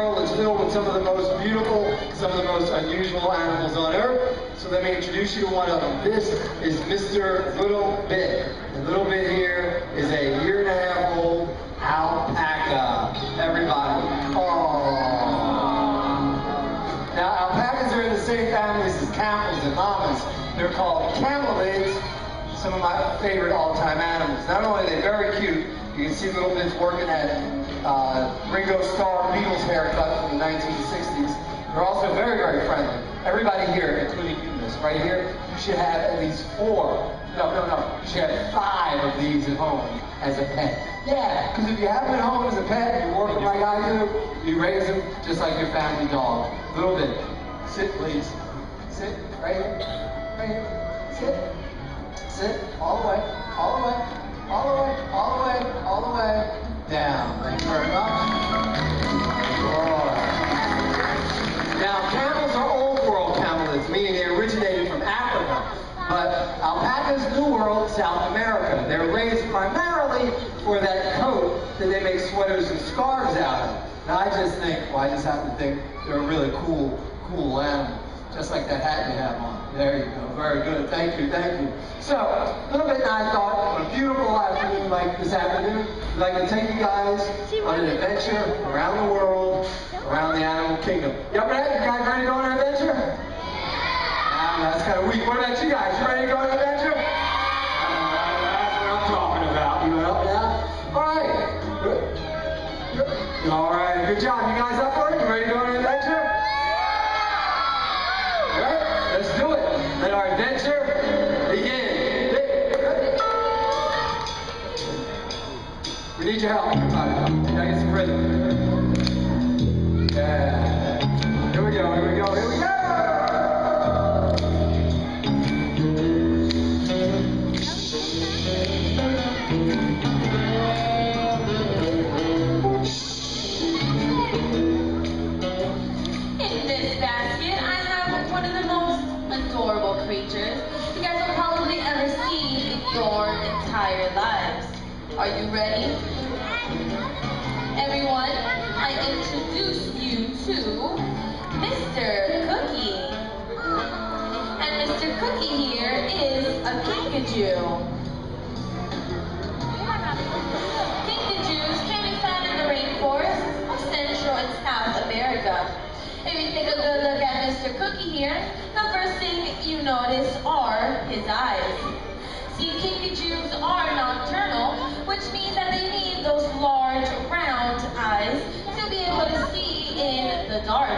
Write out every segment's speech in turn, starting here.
world is filled with some of the most beautiful, some of the most unusual animals on Earth. So let me introduce you to one of them. This is Mr. Little Bit. The Little Bit here is a 1.5-year-old alpaca. Everybody. Aww. Now, alpacas are in the same families as camels and llamas. They're called camelids, some of my favorite all-time animals. Not only are they very cute, you can see Little Bit's working at Ringo Starr Beatles haircut from the 1960s. They're also very, very friendly. Everybody here, including you, miss, right here, you should have at least 4. No. You should have 5 of these at home as a pet. Yeah, because if you have them at home as a pet and you work them like I do, you raise them just like your family dog. Little Bit. Sit, please. Sit, right here. Right here. Sit. Sit. All the way. All the way. All the way. All the way. All the way. Down. Thank you very much. Now, camels are old world camelids, meaning they originated from Africa. But alpacas, New World, South America. They're raised primarily for that coat that they make sweaters and scarves out of. Now, I just happen to think they're a really cool animal. Just like that hat you have on. There you go. Very good. Thank you. So, Little Bit and I thought on a beautiful afternoon like this afternoon, we'd like to take you guys on an adventure around the world, around the animal kingdom. You up ready? You guys ready to go on an adventure? That's kind of weak. What about you guys? You ready to go on an adventure? That's what I'm talking about. You up? Yeah? All right. Good. All right. Good job. You guys up for it? You ready to go on an adventure? Let's do it. Let our adventure begin. We need your help. All right, I get some rhythm. Yeah. Here we go. In this basket, I have one of the most adorable creatures you guys will probably ever see in your entire lives. Are you ready? Everyone, I introduce you to Mr. Cookie. And Mr. Cookie here is a kinkajou. Kinkajous can be found in the rainforests of Central and South America. If you take a good look at Mr. Cookie here, the first thing you notice are his eyes. See, kinkajous are nocturnal, which means that they need those large, round eyes to be able to see in the dark.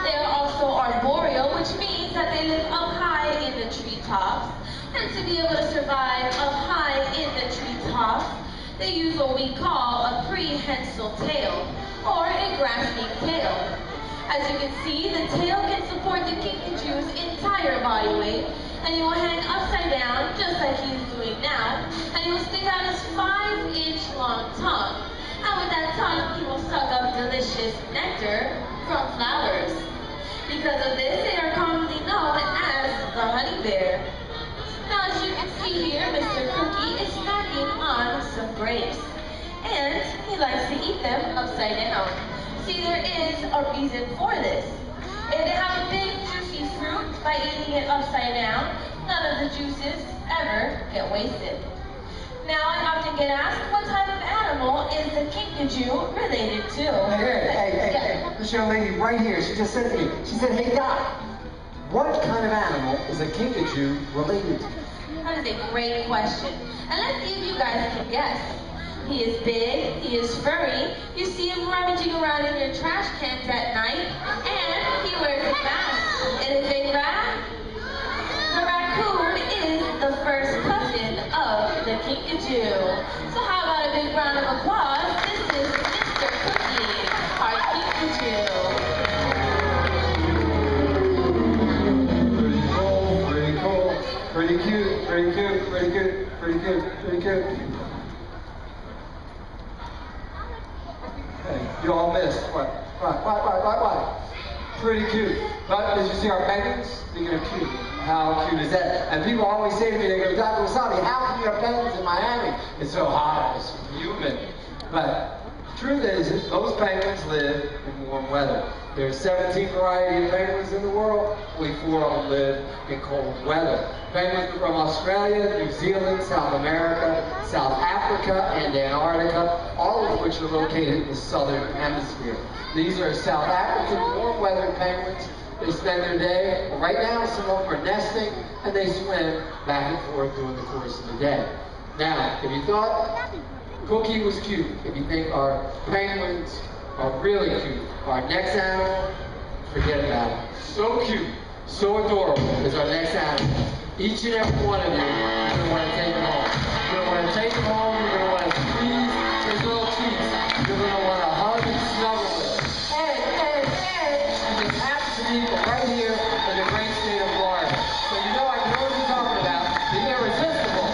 They are also arboreal, which means that they live up high in the treetops. And to be able to survive up high in the treetops, they use what we call a prehensile tail, or a grasping tail. As you can see, the tail can support the kinkajou's entire body weight, and he will hang upside down, just like he's doing now, and he will stick out his 5-inch long tongue. And with that tongue, he will suck up delicious nectar from flowers. Because of this, they are commonly known as the honey bear. Now, as you can see here, Mr. Cookie is snacking on some grapes, and he likes to eat them upside down. See, there is a reason for this. If they have a big juicy fruit, by eating it upside down, none of the juices ever get wasted. Now, I often get asked, what type of animal is the kinkajou related to? Hey, this young lady right here, she just said to me, she said, hey Doc, what kind of animal is a kinkajou related to? That is a great question. And let's see if you guys can guess. He is big, he is furry, you see him rummaging around in your trash cans at night, and he wears a mask. It is a rat. The raccoon is the first cousin of the kinkajou. So how about a big round of applause? This is Mr. Cookie, our kinkajou. Pretty cool. Pretty cute. You all missed. What? Pretty cute. But did you see our penguins? Speaking of cute, how cute is that? And people always say to me, they go, Dr. Wasabi, how can you have penguins in Miami? It's so hot, it's humid. But Truth is, most penguins live in warm weather. There's 17 varieties of penguins in the world. Only 4 of them live in cold weather. Penguins from Australia, New Zealand, South America, South Africa, and Antarctica, all of which are located in the southern hemisphere. These are South African warm weather penguins. They spend their day, right now some of them are nesting, and they swim back and forth during the course of the day. Now, if you thought Cookie was cute, if you think our penguins are really cute, our next animal, forget about it. So cute, so adorable is our next animal. Each and every one of you, you're going to want to take them home. You're going to want to take them home, you're going to want to squeeze those little cheeks. You're going to want to hug and snuggle with them. And it just happens to be right here in the great state of Florida. So you know I know what you're talking about. The irresistible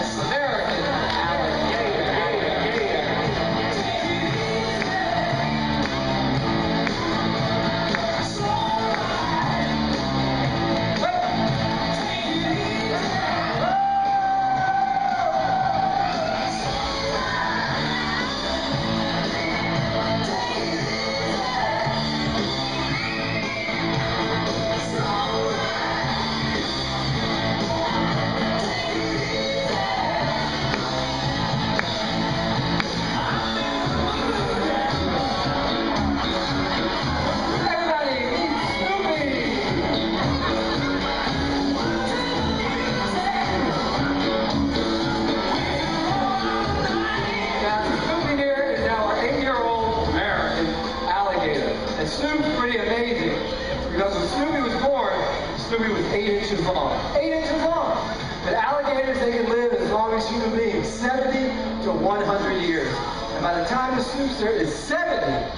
American alligator. Snoopy was 8 inches long. 8 inches long! But alligators, they can live as long as human beings, 70 to 100 years. And by the time the Snoopster is 70,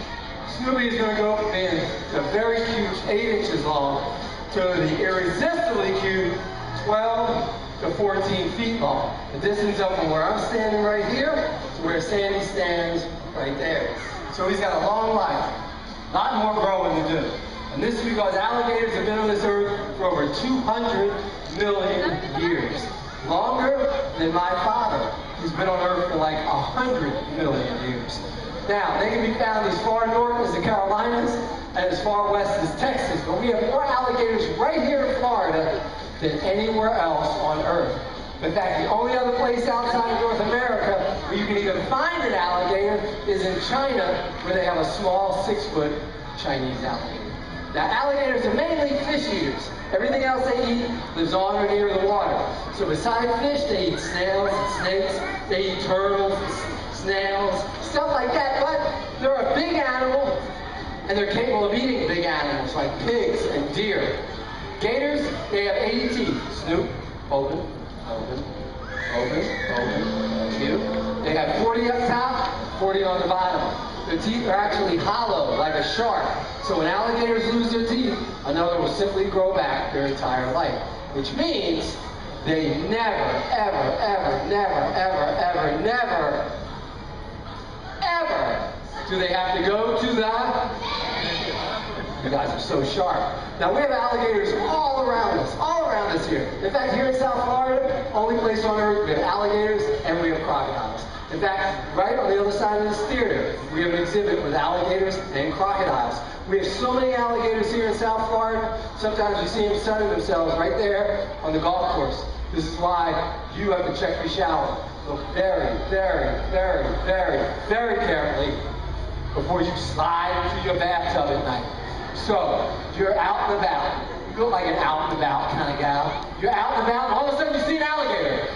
Snoopy is going to go from being a very cute 8 inches long to the irresistibly cute 12 to 14 feet long. The distance up from where I'm standing right here to where Sandy stands right there. So he's got a long life. A lot more growing to do. And this is because alligators have been on this earth for over 200 million years. Longer than my father, who's been on earth for like 100 million years. Now, they can be found as far north as the Carolinas and as far west as Texas, but we have more alligators right here in Florida than anywhere else on earth. In fact, the only other place outside of North America where you can even find an alligator is in China, where they have a small 6-foot Chinese alligator. Now, alligators are mainly fish eaters. Everything else they eat lives on or near the water. So besides fish, they eat snails and snakes. They eat turtles, snails, stuff like that. But they're a big animal, and they're capable of eating big animals like pigs and deer. Gators, they have 80 teeth. Snoop, open, open, open, open. Cute. They have 40 up top, 40 on the bottom. Their teeth are actually hollow, like a shark. So when alligators lose their teeth, another will simply grow back their entire life. Which means they never, ever, ever, never, ever, ever, never, ever do they have to go to the... You guys are so sharp. Now we have alligators all around us here. In fact, here in South Florida, only place on earth we have alligators and we have crocodiles. In fact, right on the other side of this theater, we have an exhibit with alligators and crocodiles. We have so many alligators here in South Florida, sometimes you see them sunning themselves right there on the golf course. This is why you have to check your shower. Look very, very, very, very, very carefully before you slide into your bathtub at night. So, you're out and about. You look like an out and about kind of gal. You're out and about, and all of a sudden you see an alligator.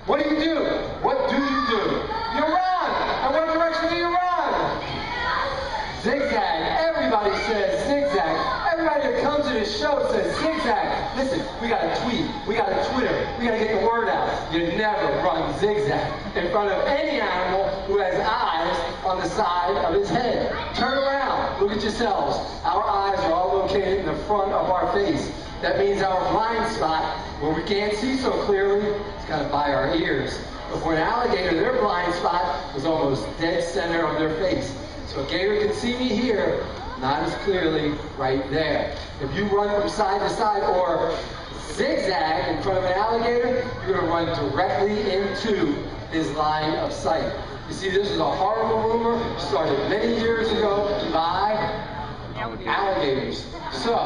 What do you do? What do you do? You run! And what direction do you run? Zigzag. Everybody says zigzag. Everybody that comes to this show says zigzag. Listen, we got to tweet. We got to Twitter. We got to get the word out. You never run zigzag in front of any animal who has eyes on the side of his head. Turn around. Look at yourselves. Our eyes are all located in the front of our face. That means our blind spot, where we can't see so clearly, is kind of by our ears. But for an alligator, their blind spot is almost dead center of their face. So a gator can see me here, not as clearly right there. If you run from side to side or zigzag in front of an alligator, you're going to run directly into his line of sight. You see, this is a horrible rumor started many years ago by alligators. So,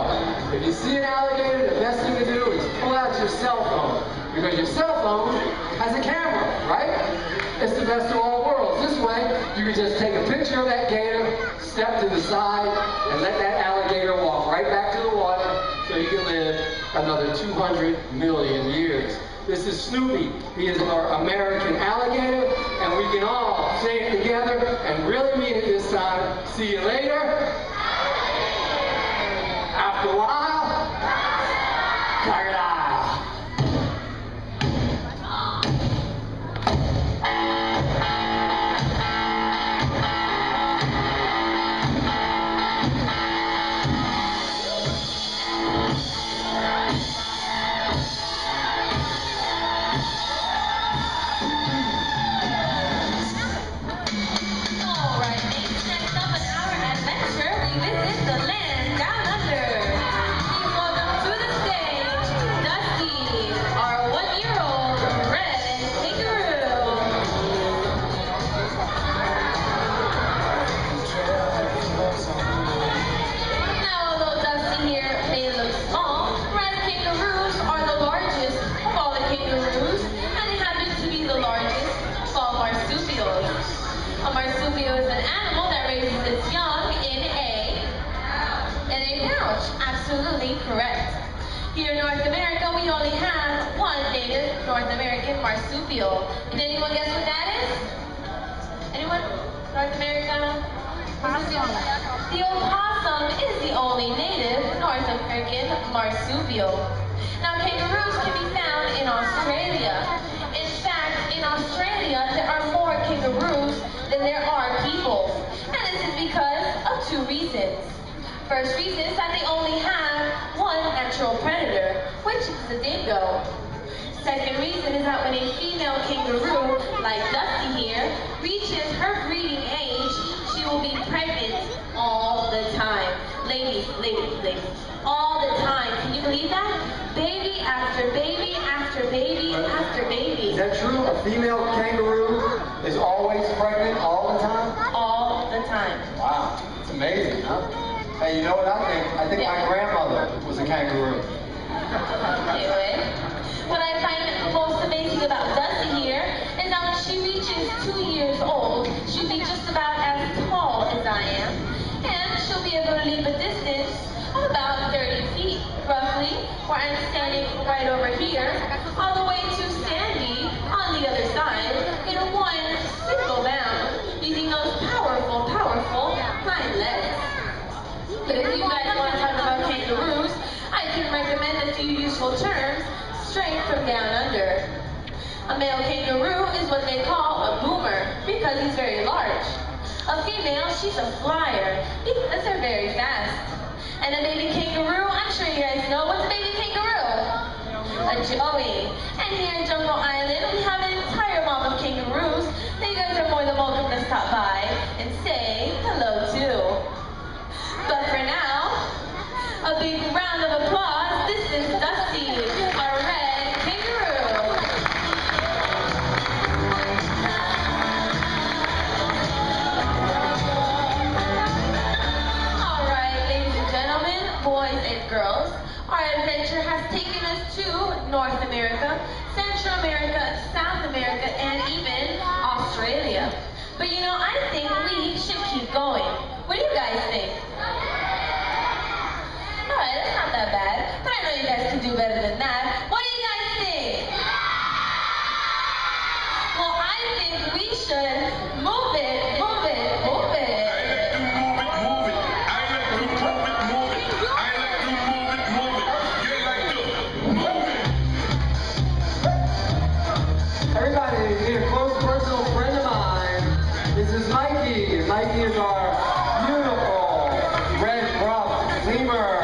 if you see an alligator, the best thing to do is pull out your cell phone, because your cell phone has a camera, right? It's the best of all worlds. This way, you can just take a picture of that gator, step to the side, and let that alligator walk right back to the water so you can live another 200 million years. This is Snoopy. He is our American alligator, and we can all say it together and really mean it this time. See you later. After a while, crocodile. A marsupial is an animal that raises its young in a pouch. Absolutely correct. Here in North America, we only have one native North American marsupial. Can anyone guess what that is? Anyone? North America? The opossum is the only native North American marsupial. Now, kangaroos can be found in Australia. In fact, in Australia, there are more kangaroos than there are people. And this is because of two reasons. First reason is that they only have one natural predator, which is the dingo. Second reason is that when a female kangaroo, like Dusty here, reaches her breeding age, she will be pregnant all the time. Ladies, all the time. Can you believe that? Baby after baby after baby after baby. Is that true? A female kangaroo is always pregnant all the time? All the time. Wow, it's amazing, huh? Hey, you know what I think? I think my grandmother was a kangaroo. Anyway, what I find most amazing about Dusty here is that when she reaches 2 years old, she'll be just about as tall as I am, and she'll be able to leap a distance of about 30 feet, roughly, where I'm standing right over here, all the way to Sandy on the other side, in one single bound, using those powerful hind legs. But if you guys want to talk about kangaroos, I can recommend a few useful terms straight from down under. A male kangaroo is what they call a boomer because he's very large. A female, she's a flyer because they're very fast. And a baby kangaroo, I'm sure you guys know, what's a baby kangaroo? A joey. And here in Jungle Island, we have an entire mob of kangaroos that you guys are more than welcome to stop by and say hello to. But for now, a big round of applause. This is Dusty, our red kangaroo. All right, ladies and gentlemen, boys and girls, our adventure has taken us to North America, Central America, South America, and even Australia. But you know, I think we should keep going. What do you guys think? Alright, that's not that bad. But I know you guys can do better than that. What do you guys think? Well, I think we should move it. I like to move it. Everybody, meet a close personal friend of mine. This is Mikey. Mikey is our beautiful red Ruffed Lemur.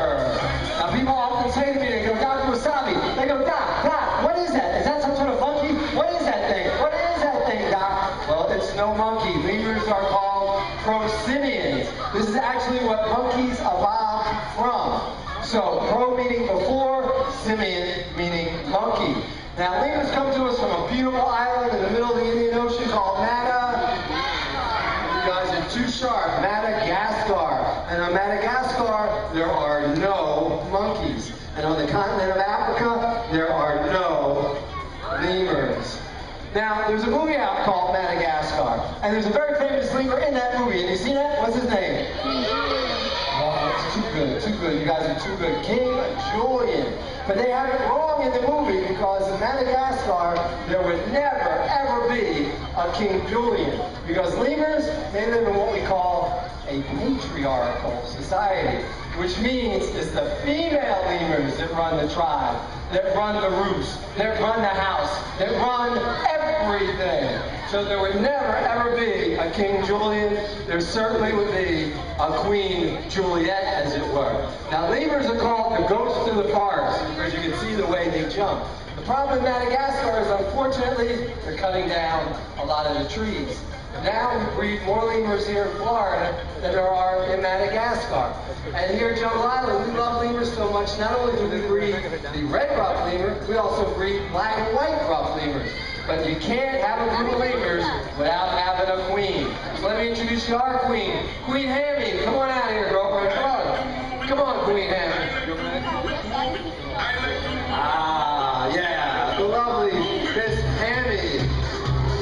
Now people often say to me, they go, Dr. Wasabi. They go, Doc, what is that? Is that some sort of monkey? What is that thing? What is that thing, Doc? Well, it's no monkey. Lemurs are called prosimians. This is actually what monkeys evolved from. So, pro meaning before, simian meaning monkey. Now, lemurs come to us from a beautiful island in the middle of the Indian Ocean called Nada. too sharp. Madagascar. And on Madagascar, there are no monkeys. And on the continent of Africa, there are no lemurs. Now, there's a movie out called Madagascar, and there's a very famous lemur in that movie. Have you seen that? What's his name? Oh, it's too good, too good. You guys are too good. Kinkajou. But they have it wrong in the movie because in Madagascar, there would never, ever be a Kinkajou. Because lemurs, they live in what we call a patriarchal society, which means it's the female lemurs that run the tribe, that run the roost, that run the house, that run everything. So there would never ever be a King Julian. There certainly would be a Queen Juliet, as it were. Now lemurs are called the ghosts of the forest because you can see the way they jump. The problem in Madagascar is, unfortunately, they're cutting down a lot of the trees. Now we breed more lemurs here in Florida than there are in Madagascar. And here at Jungle Island, we love lemurs so much, not only do we breed the red ruffed lemur, we also breed black and white ruffed lemurs. But you can't have a group of lemurs without having a queen. So let me introduce you to our queen, Queen Hammy. Come on out here, girlfriend. Come on. Come on, Queen Hammy. Ah, yeah, the lovely Miss Hammy.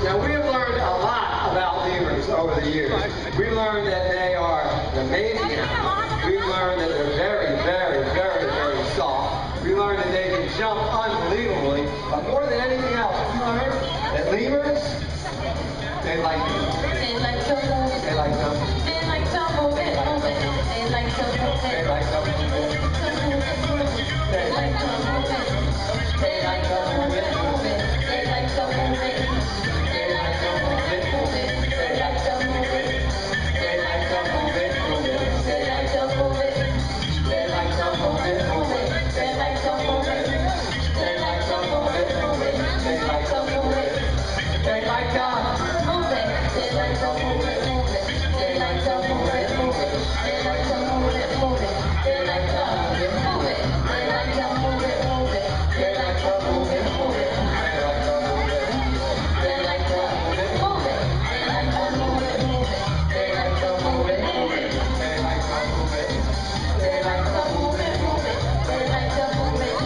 Now we have learned a lot about lemurs over the years. We learned that they are amazing animals. We learned that they're very, very, very, very soft. We learned that they can jump unbelievably. But more than anything else, we learned that lemurs, they like to move. They like to move. They like to move. They like to move it, move it. They like to move it. They like to move it. They like to move it. They like to move it, move it. They like to move it. They like to move it, move it. They like to move it. They like to move it, move it. They like to move it. They like to move it, move it. They like to move it. They like to move it, move it. They like to move it. They like to Move it. They like to move it, move it. They like to move it, move it. They like to move it, move it. They like to move it, move it. They like to move it, move it. They like to move it, move it. They like to move it, move it. They like to move it, move it. They like to move it, move it. They like to move it. They like to move it, move it. They like to move it.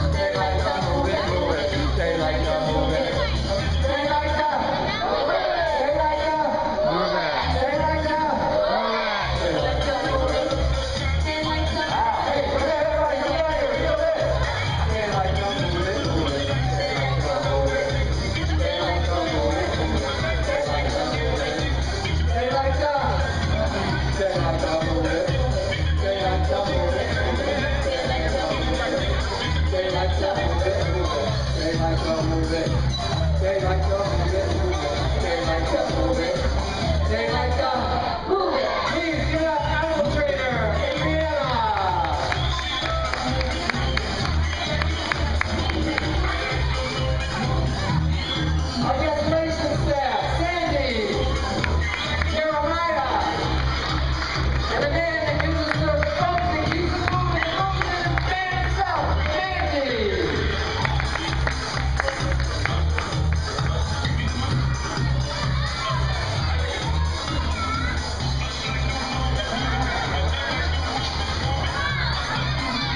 They like to move it, move it. They like to move it. They like to move it. They like to move it. They like to move it. They like to Hey, come here, everybody, come out here, feel this. They like to move it, move it. They like to move it. They like to move it, move it. They like to move it. They like to. They like to move it. They like to move it, move it. They like to move it. They like to move it, move it. They like to move it. They like to move it, move it. They like to move it. They like to move it. Please give it up, animal trainer, Adriana. Our destination staff, Sandy, Jeremiah, and the man that gives us the funk that keeps us moving, and the man himself, Sandy.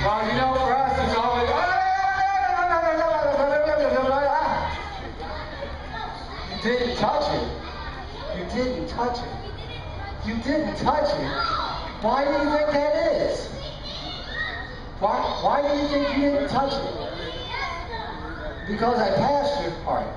Well, you know, for us, it's always. You didn't touch it. You didn't touch it. You didn't touch it. Why do you think that is? Why do you think you didn't touch it? Because I passed you. All right.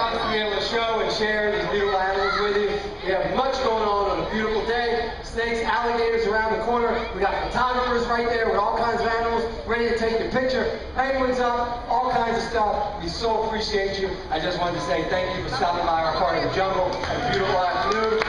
To be able to show and share these beautiful animals with you. We have much going on a beautiful day. Snakes, alligators around the corner. We got photographers right there with all kinds of animals ready to take your picture. Penguins up, all kinds of stuff. We so appreciate you. I just wanted to say thank you for stopping by our part of the jungle. Have a beautiful afternoon.